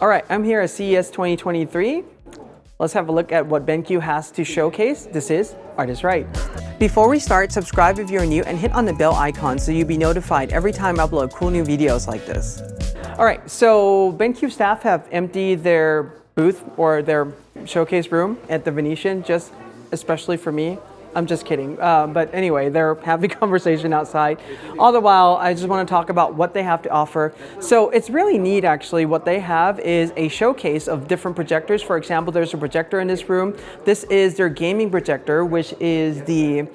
All right, I'm here at CES 2023. Let's have a look at what BenQ has to showcase. This is ArtIsRight. Before we start, subscribe if you're new and hit on the bell icon so you'll be notified every time I upload cool new videos like this. All right, so BenQ staff have emptied their booth or their showcase room at the Venetian, just especially for me. I'm just kidding. But anyway, they're having a conversation outside. All the while, I just want to talk about what they have to offer. So it's really neat, actually. What they have is a showcase of different projectors. For example, there's a projector in this room. This is their gaming projector, which is the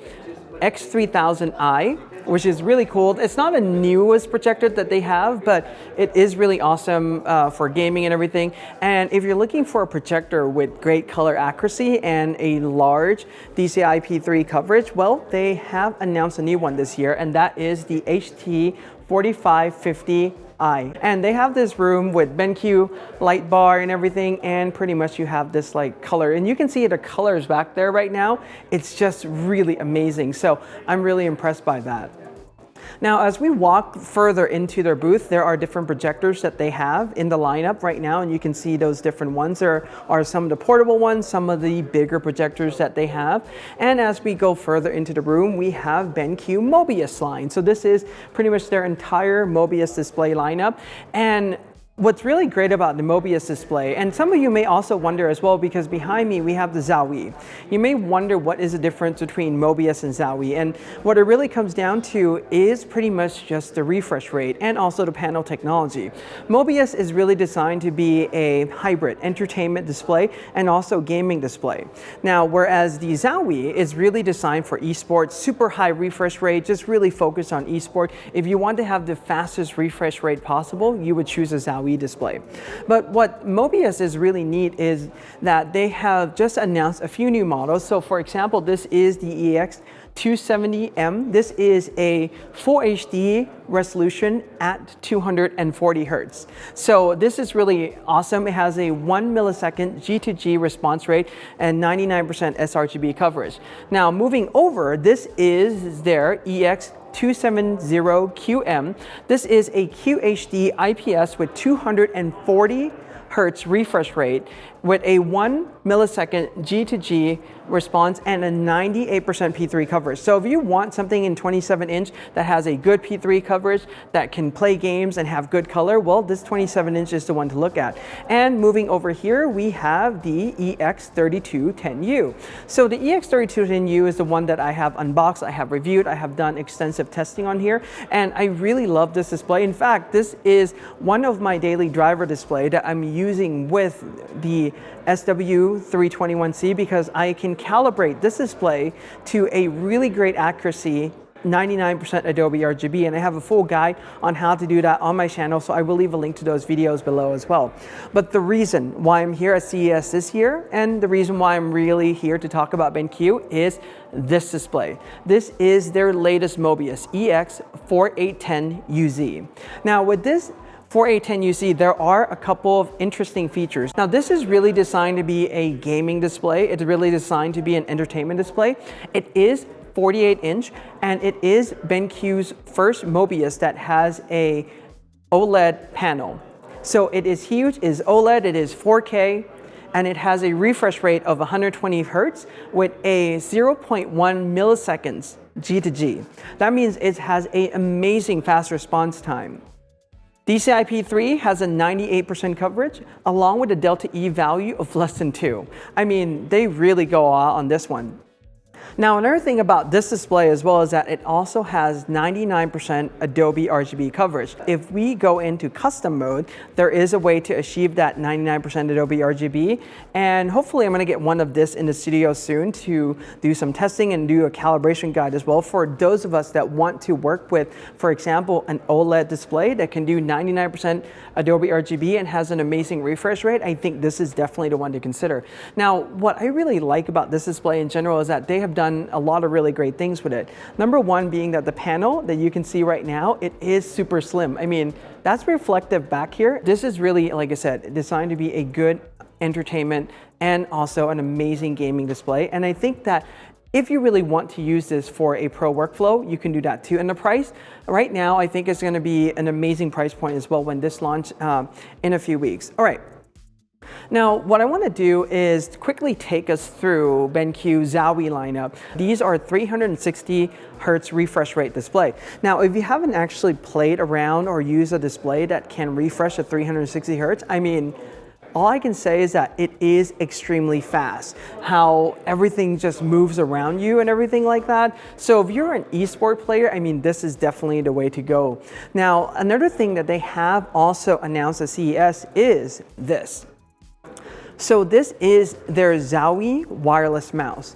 X3000i, which is really cool. It's not a newest projector that they have, but it is really awesome for gaming and everything. And if you're looking for a projector with great color accuracy and a large DCI-P3 coverage, well, they have announced a new one this year, and that is the HT4550i. And they have this room with BenQ light bar and everything, and pretty much you have this like color, and you can see the colors back there right now. It's just really amazing. So I'm really impressed by that. Now, as we walk further into their booth, there are different projectors that they have in the lineup right now, and you can see those different ones. There are some of the portable ones, some of the bigger projectors that they have. And as we go further into the room, we have BenQ Mobius line. So this is pretty much their entire Mobius display lineup. And what's really great about the Mobius display, and some of you may also wonder as well, because behind me we have the Zowie. You may wonder what is the difference between Mobius and Zowie, and what it really comes down to is pretty much just the refresh rate and also the panel technology. Mobius is really designed to be a hybrid entertainment display and also gaming display. Now, whereas the Zowie is really designed for esports, super high refresh rate, just really focused on esport. If you want to have the fastest refresh rate possible, you would choose a Zowie display. But what Mobius is really neat is that they have just announced a few new models. So for example, this is the EX270M. This is a full HD resolution at 240 Hertz. So this is really awesome. It has a 1 millisecond G2G response rate and 99% sRGB coverage. Now moving over, this is their EX270QM. This is a QHD IPS with 240 Hertz refresh rate with a 1 millisecond G2G response and a 98% P3 coverage. So if you want something in 27-inch that has a good P3 coverage, that can play games and have good color, well, this 27-inch is the one to look at. And moving over here, we have the EX3210U. So the EX3210U is the one that I have unboxed, I have reviewed, I have done extensive testing on here, and I really love this display. In fact, this is one of my daily driver display that I'm using with the SW321C because I can calibrate this display to a really great accuracy, 99% Adobe RGB, and I have a full guide on how to do that on my channel, so I will leave a link to those videos below as well. But the reason why I'm here at CES this year, and the reason why I'm really here to talk about BenQ, is this display. This is their latest Mobiuz EX480UZ. Now with this 4810UZ, there are a couple of interesting features. Now this is really designed to be a gaming display. It's really designed to be an entertainment display. It is 48-inch, and it is BenQ's first Mobius that has a OLED panel. So it is huge, it is OLED, it is 4K, and it has a refresh rate of 120 Hertz with a 0.1 milliseconds G2G. That means it has an amazing fast response time. DCI-P3 has a 98% coverage, along with a delta E value of less than 2. I mean, they really go all on this one. Now, another thing about this display as well is that it also has 99% Adobe RGB coverage. If we go into custom mode, there is a way to achieve that 99% Adobe RGB, and hopefully I'm going to get one of this in the studio soon to do some testing and do a calibration guide as well for those of us that want to work with, for example, an OLED display that can do 99% Adobe RGB and has an amazing refresh rate. I think this is definitely the one to consider. Now, what I really like about this display in general is that they have done a lot of really great things with it. Number one being that the panel that you can see right now, it is super slim. I mean, that's reflective back here. This is really, like I said, designed to be a good entertainment and also an amazing gaming display. And I think that if you really want to use this for a pro workflow, you can do that too. And the price right now, I think is going to be an amazing price point as well when this launches in a few weeks. All right. Now, what I want to do is quickly take us through BenQ Zowie lineup. These are 360 Hertz refresh rate display. Now, if you haven't actually played around or used a display that can refresh at 360 Hertz, I mean, all I can say is that it is extremely fast, how everything just moves around you and everything like that. So if you're an esport player, I mean, this is definitely the way to go. Now, another thing that they have also announced at CES is this. So this is their Zowie wireless mouse.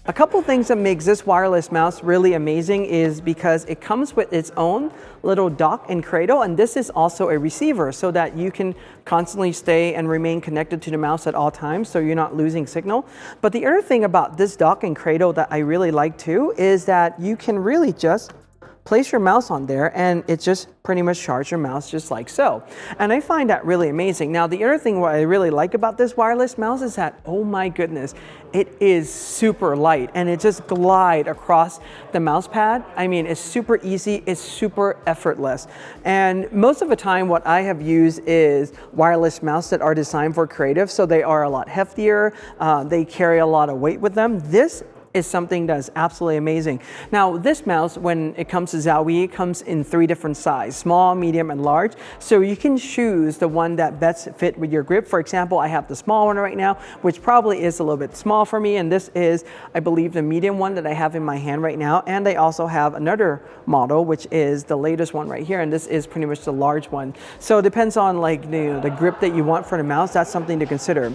A couple things that makes this wireless mouse really amazing is because it comes with its own little dock and cradle, and this is also a receiver so that you can constantly stay and remain connected to the mouse at all times so you're not losing signal. But the other thing about this dock and cradle that I really like too is that you can really just place your mouse on there and it just pretty much charges your mouse just like so. And I find that really amazing. Now, the other thing what I really like about this wireless mouse is that, oh my goodness, it is super light and it just glides across the mouse pad. I mean, it's super easy, it's super effortless. And most of the time what I have used is wireless mouse that are designed for creative, so they are a lot heftier, they carry a lot of weight with them. This is something that is absolutely amazing. Now, this mouse, when it comes to Zowie, it comes in 3 different sizes, small, medium, and large. So you can choose the one that best fit with your grip. For example, I have the small one right now, which probably is a little bit small for me. And this is, I believe, the medium one that I have in my hand right now. And I also have another model, which is the latest one right here. And this is pretty much the large one. So it depends on like the grip that you want for the mouse. That's something to consider.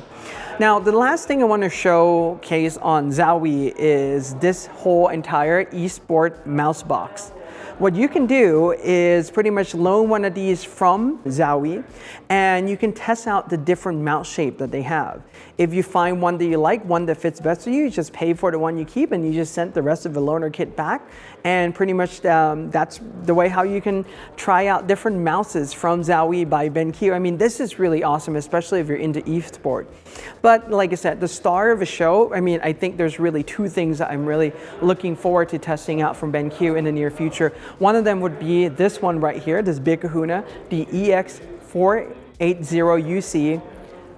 Now, the last thing I want to showcase on Zowie is this whole entire eSport mouse box. What you can do is pretty much loan one of these from Zowie and you can test out the different mouse shape that they have. If you find one that you like, one that fits best for you, you just pay for the one you keep and you just send the rest of the loaner kit back. And pretty much that's the way how you can try out different mouses from Zowie by BenQ. I mean, this is really awesome, especially if you're into eSport. But like I said, the star of the show, I mean, I think there's really 2 things that I'm really looking forward to testing out from BenQ in the near future. One of them would be this one right here, this big kahuna, the EX480UZ.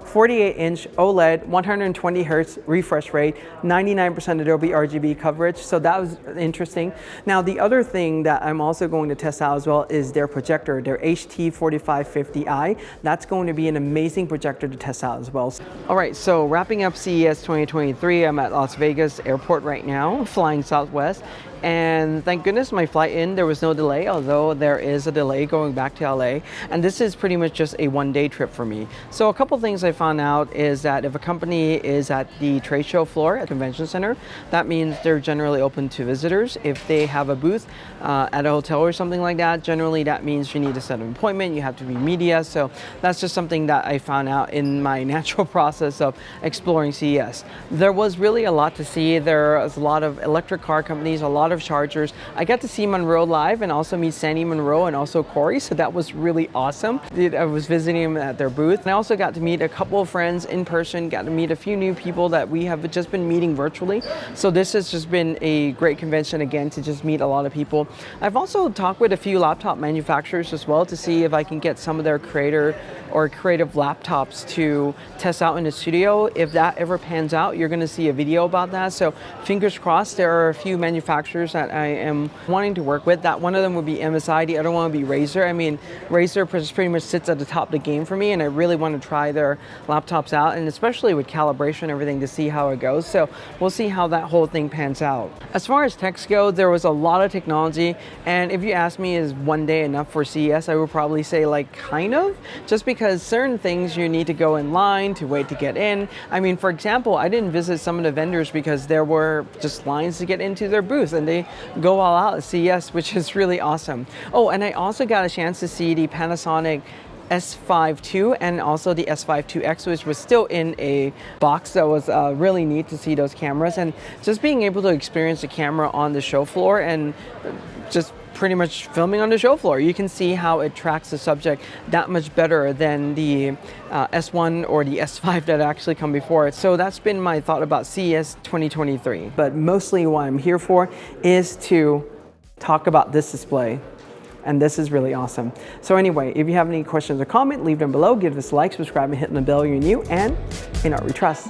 48-inch OLED, 120 Hertz refresh rate, 99% Adobe RGB coverage. So that was interesting. Now, the other thing that I'm also going to test out as well is their projector, their HT4550i. That's going to be an amazing projector to test out as well. All right, so wrapping up CES 2023, I'm at Las Vegas airport right now, flying Southwest. And thank goodness my flight in, there was no delay, although there is a delay going back to LA. And this is pretty much just a one-day trip for me. So a couple things I found out is that if a company is at the trade show floor at the convention center, that means they're generally open to visitors. If they have a booth at a hotel or something like that, generally that means you need to set an appointment, you have to be media. So that's just something that I found out in my natural process of exploring CES. There was really a lot to see. There was a lot of electric car companies, a lot of chargers. I got to see Monroe live and also meet Sandy Monroe and also Corey, so that was really awesome. I was visiting them at their booth, and I also got to meet a couple of friends in person, got to meet a few new people that we have just been meeting virtually. So this has just been a great convention again to just meet a lot of people. I've also talked with a few laptop manufacturers as well to see if I can get some of their creative laptops to test out in the studio. If that ever pans out, you're going to see a video about that. So fingers crossed. There are a few manufacturers that I am wanting to work with. That one of them would be MSI, the other one would be Razer. I mean, Razer pretty much sits at the top of the game for me, and I really want to try their laptops out, and especially with calibration and everything to see how it goes. So we'll see how that whole thing pans out. As far as techs go, there was a lot of technology, and if you ask me, is one day enough for CES, I would probably say like kind of, just because certain things you need to go in line to wait to get in. I mean, for example, I didn't visit some of the vendors because there were just lines to get into their booth, and they go all out at CES, which is really awesome. Oh, and I also got a chance to see the Panasonic S5 II and also the S5 IIX, which was still in a box. That was really neat to see those cameras, and just being able to experience the camera on the show floor and just pretty much filming on the show floor. You can see how it tracks the subject that much better than the S1 or the S5 that actually come before it. So that's been my thought about CES 2023. But mostly what I'm here for is to talk about this display. And this is really awesome. So anyway, if you have any questions or comment, leave them below, give us a like, subscribe, and hit the bell if you're new, and in art we trust.